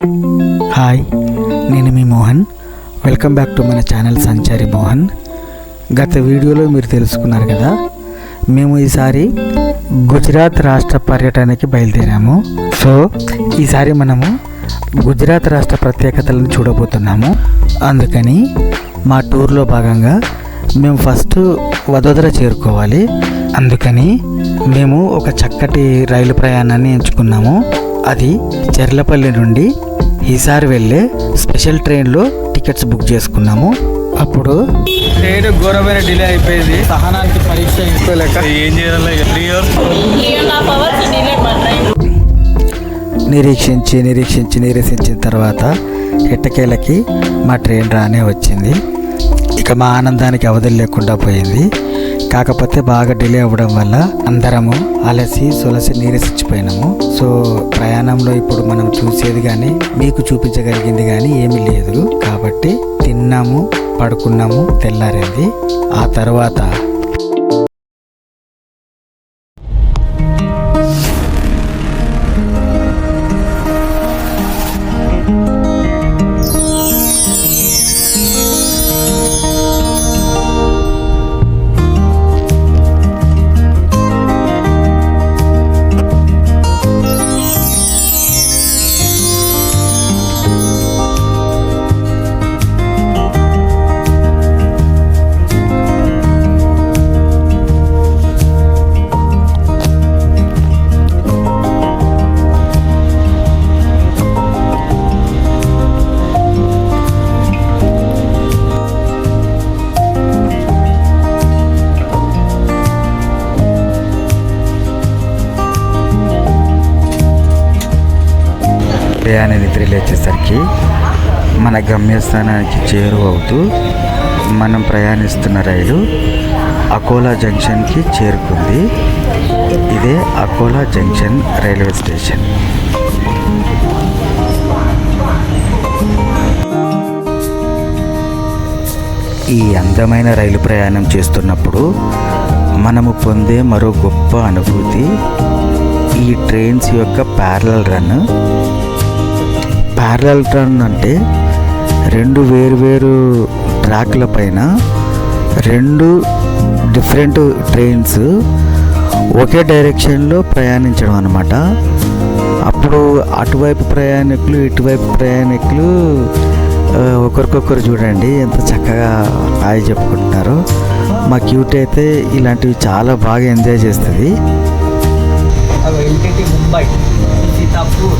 Hi, నేను మీ Mohan. Welcome back to మన channel సంచారి మోహన్. గత వీడియోలో మీరు తెలుసుకున్నారు కదా, మేము ఈసారి గుజరాత్ రాష్ట్ర పర్యటనకి బయలుదేరాము. సో ఈసారి మనము గుజరాత్ రాష్ట్ర ప్రత్యేకతలను చూడబోతున్నాము. అందుకని మా టూర్లో భాగంగా మేము ఫస్ట్ వదోదర చేరుకోవాలి. అందుకని మేము ఒక చక్కటి రైలు ప్రయాణాన్ని ఎంచుకున్నాము. అది చెర్లపల్లి నుండి హిసార్ వెళ్ళే స్పెషల్ ట్రైన్లో టికెట్స్ బుక్ చేసుకున్నాము. అప్పుడు ట్రైన్ ఘోరమైన డిలే అయిపోయింది. సహనానికి పరీక్ష ఇసుకోలేక ఏం చేయాలి. నిరీక్షించిన తర్వాత ఎట్టకేలకి మా ట్రైన్ రానే వచ్చింది. ఇక మా ఆనందానికి అవధులు లేకుండా పోయింది. కాకపోతే బాగా డిలే అవ్వడం వల్ల అందరము అలసి సొలసి నీరసించిపోయినాము. సో ప్రయాణంలో ఇప్పుడు మనం చూసేది కానీ మీకు చూపించగలిగింది కానీ ఏమీ లేదు. కాబట్టి తిన్నాము, పడుకున్నాము, తెల్లారింది. ఆ తర్వాత ప్రయాణ నిద్ర లేచేసరికి మన గమ్యస్థానానికి చేరువవుతూ మనం ప్రయాణిస్తున్న రైలు అకోలా జంక్షన్కి చేరుకుంది. ఇదే అకోలా జంక్షన్ రైల్వే స్టేషన్. ఈ అందమైన రైలు ప్రయాణం చేస్తున్నప్పుడు మనము పొందే మరో గొప్ప అనుభూతి ఈ ట్రైన్స్ యొక్క ప్యారలల్ రన్ అంటే రెండు వేరు ట్రాక్ల పైన రెండు డిఫరెంట్ ట్రైన్స్ ఒకే డైరెక్షన్లో ప్రయాణించడం అన్నమాట. అప్పుడు అటువైపు ప్రయాణికులు ఇటువైపు ప్రయాణికులు ఒకరికొకరు చూడండి ఎంత చక్కగా హాయ్ చెప్పుకుంటున్నారో. మా క్యూట్ అయితే ఇలాంటివి చాలా బాగా ఎంజాయ్ చేస్తుంది. ముంబై, సీతాపూర్,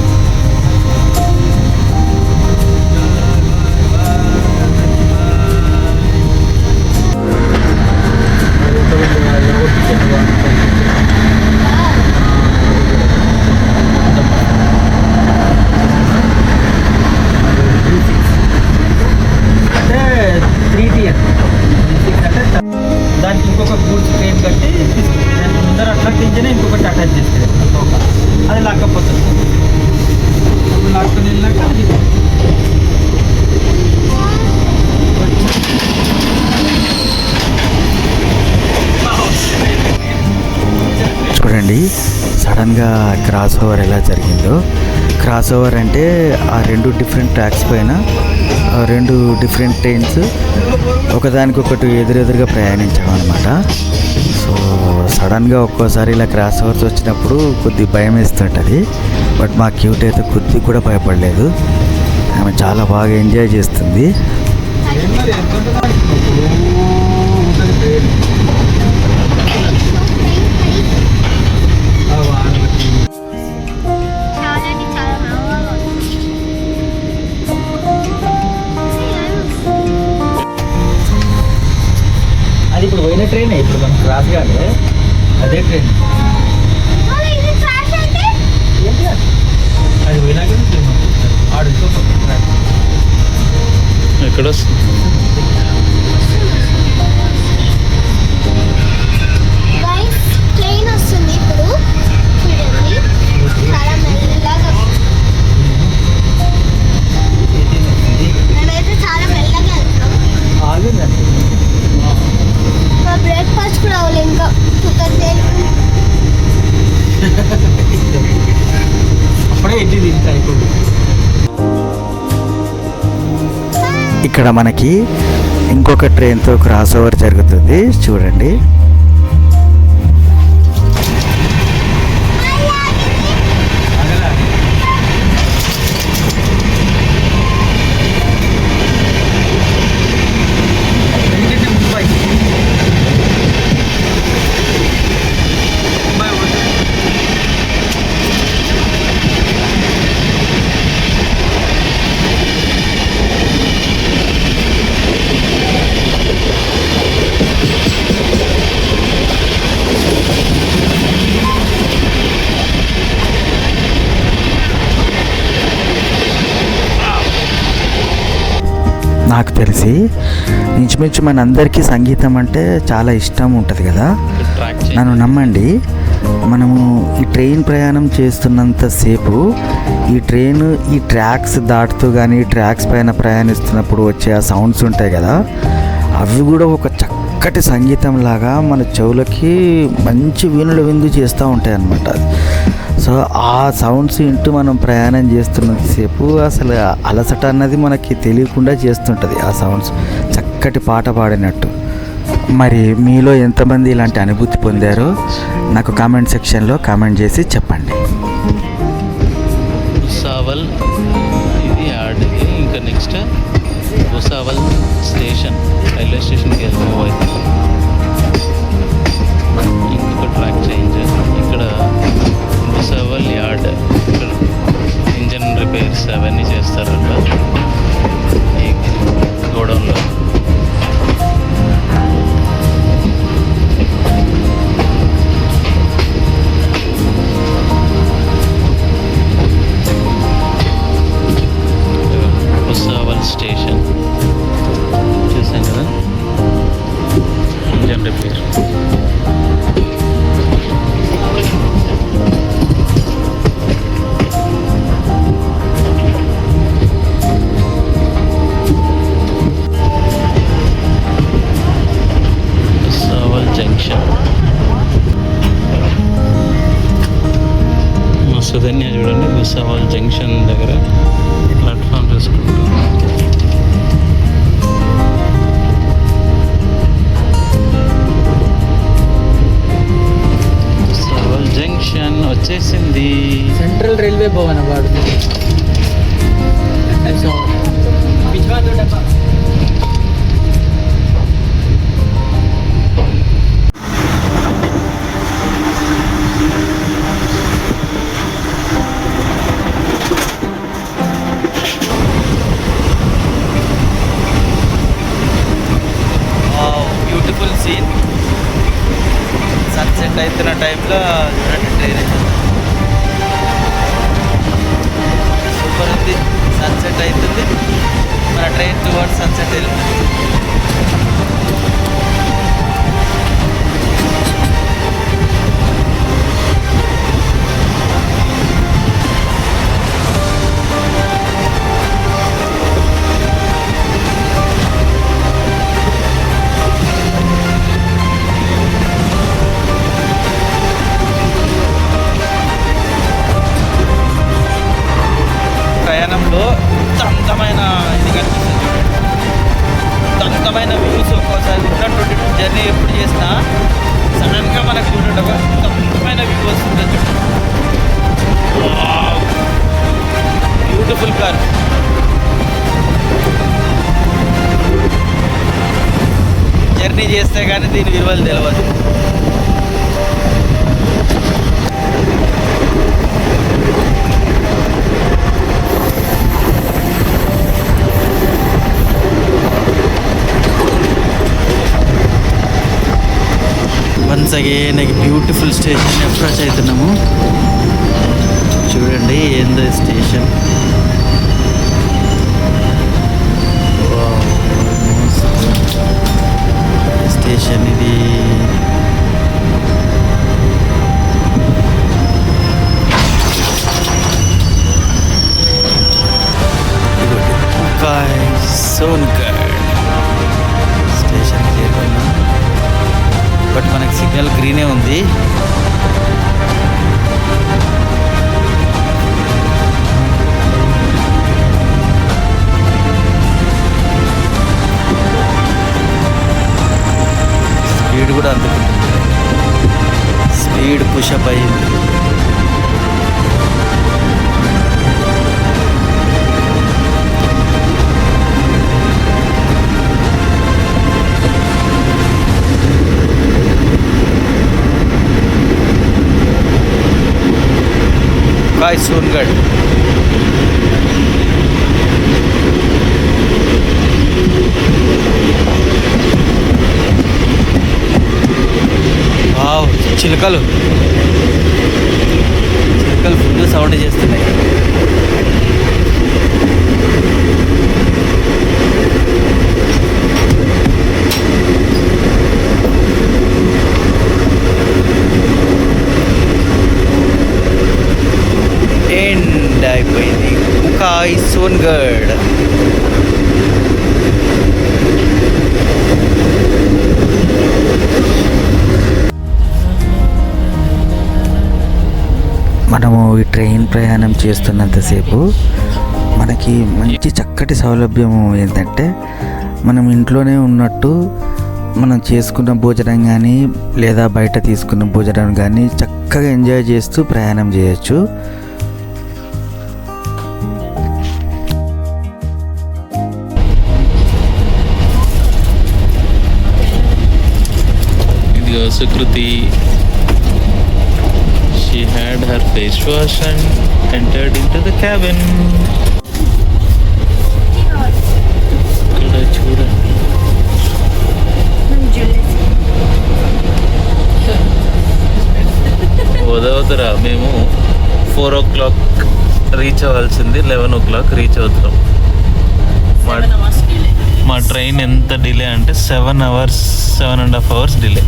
దానికి ఇంకొక గూడ్స్ ట్రైన్ కట్టి ముందర అట్లా ఇంకొకటి అటాచ్ చేస్తే అది లాక్కపోతుంది. లాక్కొని వెళ్ళాక అది చూడండి సడన్గా క్రాస్ ఓవర్ ఎలా జరిగిందో. క్రాస్ ఓవర్ అంటే ఆ రెండు డిఫరెంట్ ట్రాక్స్ పైన రెండు డిఫరెంట్ ట్రైన్స్ ఒకదానికొకటి ఎదురెదురుగా ప్రయాణించడం అనమాట. సో సడన్గా ఒక్కోసారి ఇలా క్రాస్ ఓవర్స్ వచ్చినప్పుడు కొద్ది భయం వేస్తుంటుంది. బట్ మా క్యూట్ అయితే కొద్ది కూడా భయపడలేదు. ఆమె చాలా బాగా ఎంజాయ్ చేస్తుంది. అది ఇప్పుడు పోయిన ట్రైన్, ఇప్పుడు మనం క్రాస్ కాదు అదే ట్రైన్. అది పోయినాక ఆడు ఎక్కడ ట్రైన్ వస్తుంది ఇప్పుడు. చూడండి చాలా మెల్లగా, మేమైతే చాలా మెల్లగా వెళ్తాం. ఆగిందండి. బ్రేక్ఫాస్ట్ కూడా అవ్వలేదు ఇంకా. అప్పుడే ఎడ్డి దీనికి అయిపోయింది. ఇక్కడ మనకి ఇంకొక ట్రైన్తో క్రాస్ ఓవర్ జరుగుతుంది చూడండి. నాకు తెలిసి ఇంచుమించు మనందరికీ సంగీతం అంటే చాలా ఇష్టం ఉంటుంది కదా. నన్ను నమ్మండి, మనము ఈ ట్రైన్ ప్రయాణం చేస్తున్నంతసేపు ఈ ట్రాక్స్ దాటుతూ కానీ ట్రాక్స్ పైన ప్రయాణిస్తున్నప్పుడు వచ్చే ఆ సౌండ్స్ ఉంటాయి కదా, అవి కూడా ఒక చక్కటి సంగీతం లాగా మన చెవులకి మంచి వీణుల విందు చేస్తూ ఉంటాయి అన్నమాట. సో ఆ సౌండ్స్ వింటూ మనం ప్రయాణం చేస్తున్నంతసేపు అసలు అలసట అన్నది మనకి తెలియకుండా చేస్తుంటుంది ఆ సౌండ్స్, చక్కటి పాట పాడినట్టు. మరి మీలో ఎంతమంది ఇలాంటి అనుభూతి పొందారో నాకు కామెంట్ సెక్షన్లో కామెంట్ చేసి చెప్పండి. భూసావల్ ఇది యాడ్, ఇంకా నెక్స్ట్ భూసావల్ స్టేషన్, రైల్వే స్టేషన్కి మూవ్ అవుతుంది. ఇంకొక ట్రాక్ చేంజ్ ఇక్కడ భూసావల్ యార్డ్, ఇక్కడ ఇంజన్ రిపేర్స్ అవన్నీ చేస్తారంట ఈ గోడౌన్లో. భూసావల్ స్టేషన్ చూసాం కదా, ఇంజన్ రిపేర్. జంక్షన్ సుధన్య చూడండి, భూసావల్ జంక్షన్ దగ్గర ప్లాట్ఫామ్ చూసుకుంటాం. భూసావల్ జంక్షన్ వచ్చేసింది. సెంట్రల్ రైల్వే భవన్ వాడు బ్యూటిఫుల్ సీన్. సన్సెట్ అవుతున్న టైంలో చూడండి ట్రైన్ సూపర్ ఉంది. సన్సెట్ అవుతుంది, మన ట్రైన్ టువర్డ్స్ సన్సెట్ వెళ్తుంది. ప్రయాణంలో అందమైన ఇది కనిపిస్తుంది, అందమైన వ్యూస్. ఒక్కోసారి ఉన్నటువంటి జర్నీ ఎప్పుడు చేసినా సడన్గా మనకు చూడండి ఒక అందమైన వ్యూ వస్తుంది. Beautiful car. జర్నీ చేస్తే కానీ దీని విలువలు తెలియదు. Once again beautiful station approach అవుతున్నాము. చూడండి ఏందో స్టేషన్. స్టేషన్ ఇది సోన్గఢ్ స్టేషన్ చేరుకున్నాం. బట్ మనకి సిగ్నల్ గ్రీనే ఉంది. ముకాయ్ సోన్గఢ్. చిలుకలు ఫుల్ సౌండ్ చేస్తున్నాయి. ఎండ్ అయిపోయింది ముకాయ్ సోన్గఢ్. మనము ఈ ట్రైన్ ప్రయాణం చేస్తున్నంతసేపు మనకి మంచి చక్కటి సౌలభ్యము ఏంటంటే మనం ఇంట్లోనే ఉన్నట్టు మనం చేసుకున్న భోజనం కానీ లేదా బయట తీసుకున్న భోజనం కానీ చక్కగా ఎంజాయ్ చేస్తూ ప్రయాణం చేయొచ్చు. ఇదిగో Sukriti. She had her face wash and entered into the cabin. ఇక్కడ చూడండి. వదవతరా మేము 4 o'clock రీచ్ అవ్వాల్సింది 11 o'clock రీచ్ అవుతున్నాం. మా ట్రైన్ ఎంత డిలే అంటే 7.5 hours డిలే.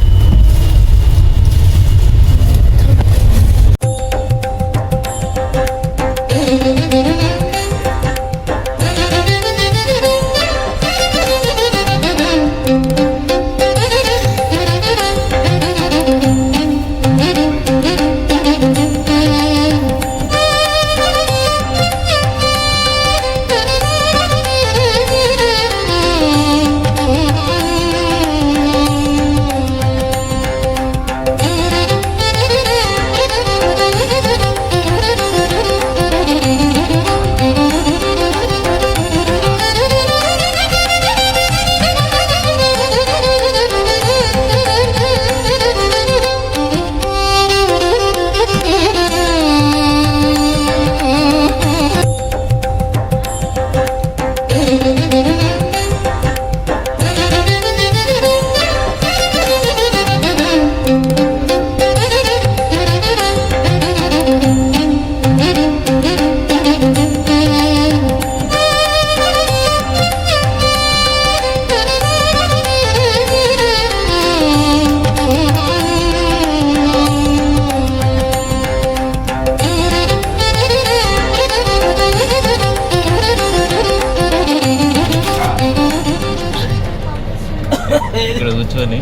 ఇక్కడ కూర్చొని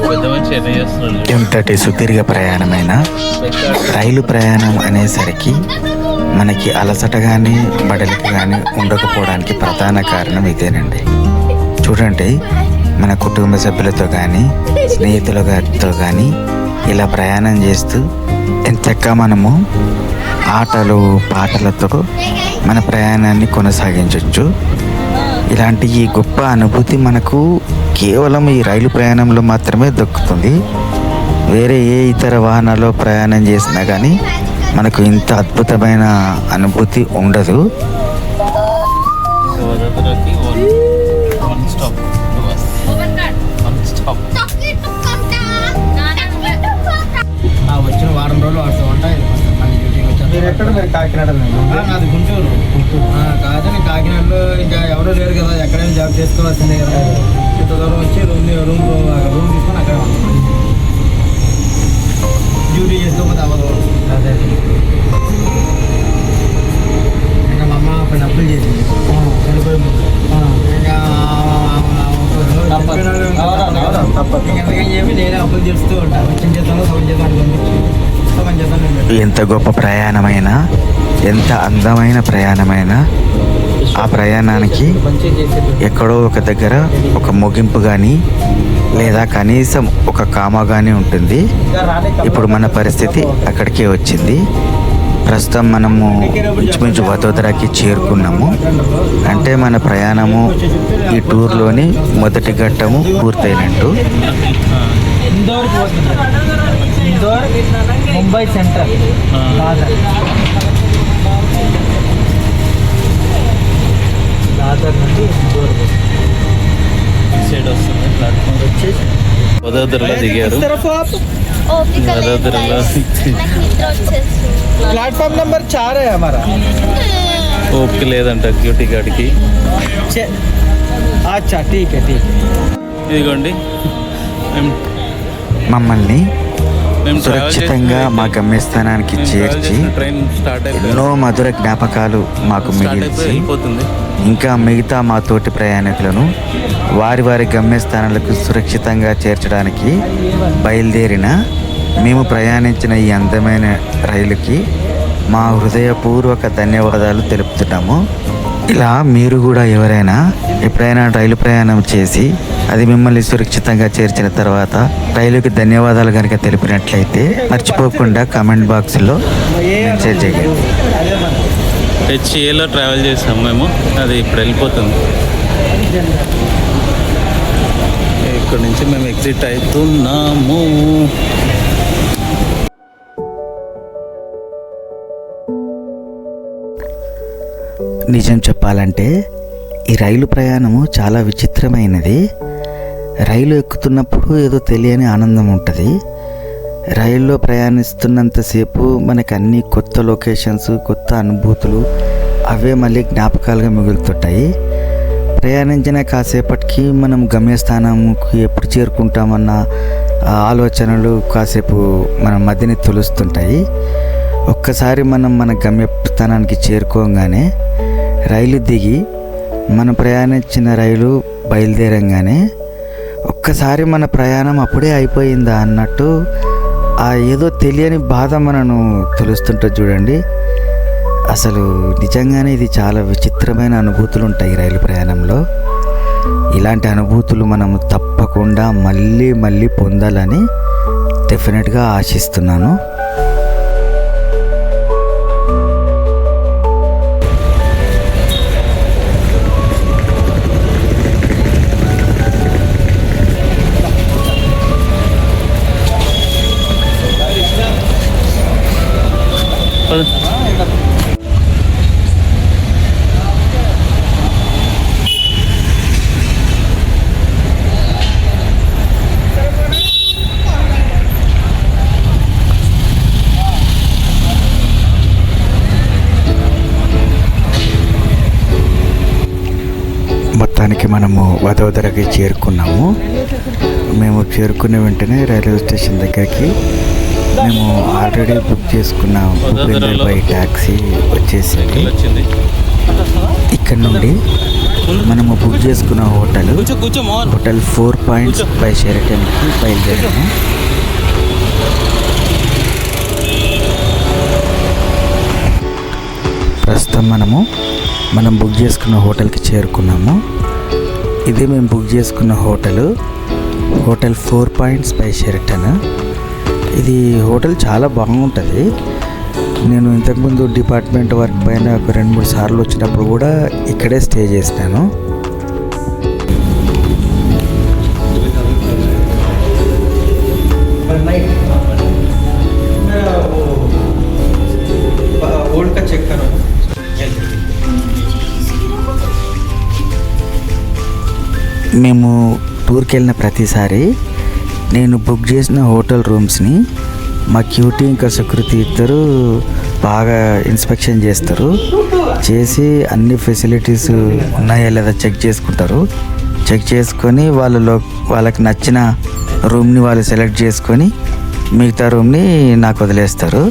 పెద్ద మంచి ఎంజాయ్ చేస్తున్నాడు. ఎంతటి సుదీర్ఘ ప్రయాణమైన రైలు ప్రయాణం అనేసరికి మనకి అలసట కానీ బడలిక కానీ ఉండకపోవడానికి ప్రధాన కారణం ఇదేనండి. చూడండి, మన కుటుంబ సభ్యులతో కానీ స్నేహితులతో కానీ ఇలా ప్రయాణం చేస్తూ ఎంతగా మనము ఆటలు పాటలతో మన ప్రయాణాన్ని కొనసాగించవచ్చు. ఇలాంటి ఈ గొప్ప అనుభూతి మనకు కేవలం ఈ రైలు ప్రయాణంలో మాత్రమే దొరుకుతుంది. వేరే ఏ ఇతర వాహనాల్లో ప్రయాణం చేసినా కానీ మనకు ఇంత అద్భుతమైన అనుభూతి ఉండదు. వచ్చిన వారం రోజులు వాడుతూ ఉంటాయి. మీరు ఎక్కడ? మీరు కాకినాడ? నాది గుంటూరు. కాదు, నేను కాకినాడలో ఇంకా ఎవరో లేరు కదా, ఎక్కడైనా జాబ్ చేసుకోవాల్సిందే కదా. ఇంత దూరం వచ్చి రూమ్ తీసుకొని అక్కడ డ్యూటీ చేసుకోకపోతే అవ్వదు. అదే ఇంకా మా అమ్మ కొన్ని అప్పులు చేసింది చనిపోయి ముందు. ఇంకా ఎంతకని చెప్పి నేను అప్పులు చేస్తూ ఉంటాను. వచ్చిన చేస్తాను సౌండ్ చేస్తాను పంపించి ఎంత గొప్ప ప్రయాణమైనా, ఎంత అందమైన ప్రయాణమైనా ఆ ప్రయాణానికి ఎక్కడో ఒక దగ్గర ఒక ముగింపు కానీ లేదా కనీసం ఒక కామా కానీ ఉంటుంది. ఇప్పుడు మన పరిస్థితి అక్కడికే వచ్చింది. ప్రస్తుతం మనము ఇంచుమించు వదోదరాకి చేరుకున్నాము. అంటే మన ప్రయాణము ఈ టూర్లోని మొదటి ఘట్టము పూర్తయినట్టు. ఇందోర్ ముంబై సెంట్రల్ దాదర్ నుండి ఇందోర్ సైడ్ వస్తుంది ప్లాట్ఫామ్ వచ్చేసి వదోదరలో దిగారు. ఓపిక లేదు వదోదరలో guys. నాకు నిద్ర వచ్చేస్తుంది. प्लेटफॉर्म नंबर 4 है हमारा. ఓపిక లేదంట క్యూటీ గాడికి. अच्छा ठीक है ठीक है. ఇదిగోండి మమ్మల్ని మేము సురక్షితంగా మా గమ్యస్థానానికి చేర్చి ట్రైన్ స్టార్ట్ ఎన్నో మధుర జ్ఞాపకాలు మాకు మిగిల్చి వెళ్ళిపోతుంది. ఇంకా మిగతా మా తోటి ప్రయాణికులను వారి వారి గమ్యస్థానాలకు సురక్షితంగా చేర్చడానికి బయలుదేరిన మేము ప్రయాణించిన ఈ అందమైన రైలుకి మా హృదయపూర్వక ధన్యవాదాలు తెలుపుతున్నాము. ఇలా మీరు కూడా ఎవరైనా ఎప్పుడైనా రైలు ప్రయాణం చేసి అది మిమ్మల్ని సురక్షితంగా చేర్చిన తర్వాత రైలుకి ధన్యవాదాలు కనుక తెలిపినట్లయితే మర్చిపోకుండా కామెంట్ బాక్స్లో మెసేజ్ చేయండి. హెచ్ఏలో ట్రావెల్ చేసాం మేము, అది ఇప్పుడు వెళ్ళిపోతుంది. ఇక్కడ నుంచి మేము ఎగ్జిట్ అవుతున్నాము. నిజం చెప్పాలంటే ఈ రైలు ప్రయాణము చాలా విచిత్రమైనది. రైలు ఎక్కుతున్నప్పుడు ఏదో తెలియని ఆనందం ఉంటుంది. రైల్లో ప్రయాణిస్తున్నంతసేపు మనకు అన్ని కొత్త లొకేషన్స్, కొత్త అనుభూతులు అవే మళ్ళీ జ్ఞాపకాలుగా మిగులుతుంటాయి. ప్రయాణించిన కాసేపటికి మనం గమ్యస్థానంకి ఎప్పుడు చేరుకుంటామన్న ఆలోచనలు కాసేపు మన మధ్యని తొలుస్తుంటాయి. ఒక్కసారి మనం మన గమ్యస్థానానికి చేరుకోగానే రైలు దిగి మనం ప్రయాణించిన రైలు బయలుదేరంగానే ఒక్కసారి మన ప్రయాణం అప్పుడే అయిపోయిందా అన్నట్టు ఆ ఏదో తెలియని బాధ మనను తెలుస్తుంటుంది చూడండి. అసలు నిజంగానే ఇది చాలా విచిత్రమైన అనుభూతులు ఉంటాయి రైలు ప్రయాణంలో. ఇలాంటి అనుభూతులు మనము తప్పకుండా మళ్ళీ మళ్ళీ పొందాలని డెఫినెట్గా ఆశిస్తున్నాను. మొత్తానికి మనము వదోదరకి చేరుకున్నాము. మేము చేరుకున్న వెంటనే రైల్వే స్టేషన్ దగ్గరికి మేము ఆల్రెడీ బుక్ చేసుకున్న ఉపేందర్ బై ట్యాక్సీ వచ్చేసింది. ఇక్కడ నుండి మనము బుక్ చేసుకున్న హోటల్ 4 పాయింట్స్ బై షెరటన్కి బయలుదేరాము. ప్రస్తుతం మనం బుక్ చేసుకున్న హోటల్కి చేరుకున్నాము. ఇది మేము బుక్ చేసుకున్న హోటల్ 4 పాయింట్స్ బై షెరటన్. ఇది హోటల్ చాలా బాగుంటుంది. నేను ఇంతకుముందు డిపార్ట్మెంట్ వర్క్ పైన ఒక 2-3 సార్లు వచ్చినప్పుడు కూడా ఇక్కడే స్టే చేసినాను. మేము టూర్కి వెళ్ళిన ప్రతిసారి నేను బుక్ చేసిన హోటల్ రూమ్స్ని మా క్యూటీ ఇంకా సుకృతి ఇద్దరు బాగా ఇన్స్పెక్షన్ చేస్తారు. అన్ని ఫెసిలిటీస్ ఉన్నాయా లేదా చెక్ చేసుకుంటారు. చెక్ చేసుకొని వాళ్ళకి నచ్చిన రూమ్ని వాళ్ళు సెలెక్ట్ చేసుకొని మిగతా రూమ్ని నాకు వదిలేస్తారు.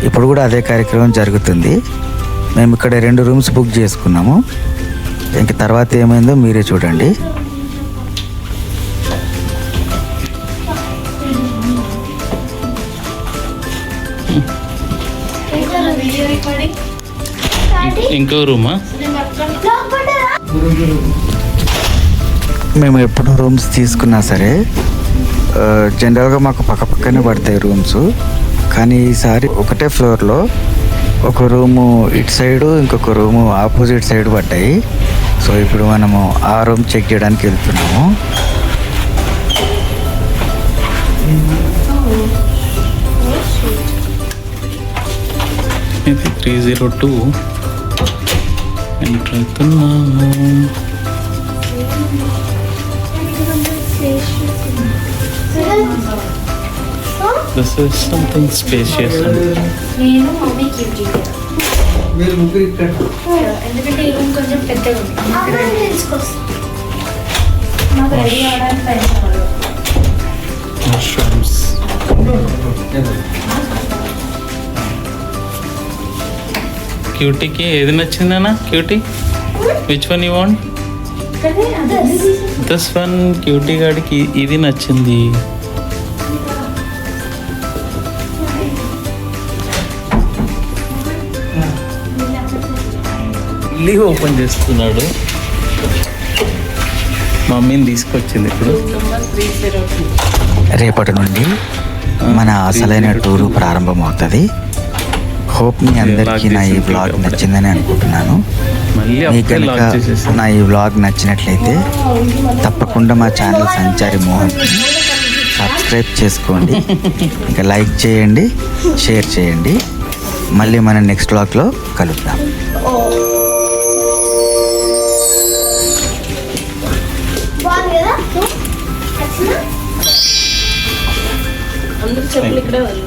ఇప్పుడు కూడా అదే కార్యక్రమం జరుగుతుంది. మేము ఇక్కడ 2 రూమ్స్ బుక్ చేసుకున్నాము. ఇంక తర్వాత ఏమైందో మీరే చూడండి. ఇంకో రూమా? మేము ఎప్పుడు రూమ్స్ తీసుకున్నా సరే జనరల్గా మాకు పక్కనే పడతాయి రూమ్స్. కానీ ఈసారి ఒకటే ఫ్లోర్లో ఒక రూము ఇటు సైడు, ఇంకొక రూము ఆపోజిట్ సైడ్ పడ్డాయి. సో ఇప్పుడు మనము ఆ రూమ్ చెక్ చేయడానికి వెళ్తున్నాము. ఇది 302 ఎంటర్ అవుతున్నాము. This is something spacious. నేను మమ్మీ క్యూటీ మీరు ముగ్గురు ఇక్కడ ఎందుకంటే ఈ రూమ్ కొంచెం పెద్దగా ఉంది మాకు రెడీ అవడానికి టైం కావాలి. Mushrooms. క్యూటీకి ఏది నచ్చిందన్నా? Cutie which one you want? This one. Cutie గాడికి ఇది నచ్చింది. లీవ్ ఓపెన్ చేస్తున్నాడు. మమ్మీని తీసుకొచ్చింది ఇప్పుడు. రేపటి నుండి మన అసలైన టూరు ప్రారంభమవుతుంది. హోప్ మీ అందరికీ నా ఈ వ్లాగ్ నచ్చిందని అనుకుంటున్నాను. మళ్ళీ మీకు అప్పుడే కనుక లాక్ చేసేసాను. నా ఈ వ్లాగ్ నచ్చినట్లయితే తప్పకుండా మా ఛానల్ సంచారి మోహన్ సబ్స్క్రైబ్ చేసుకోండి, ఇంకా లైక్ చేయండి, షేర్ చేయండి. మళ్ళీ మన నెక్స్ట్ వ్లాగ్లో కలుద్దాం. బాగుంది కదా? అందరూ చెప్పులు ఇక్కడే ఉంది.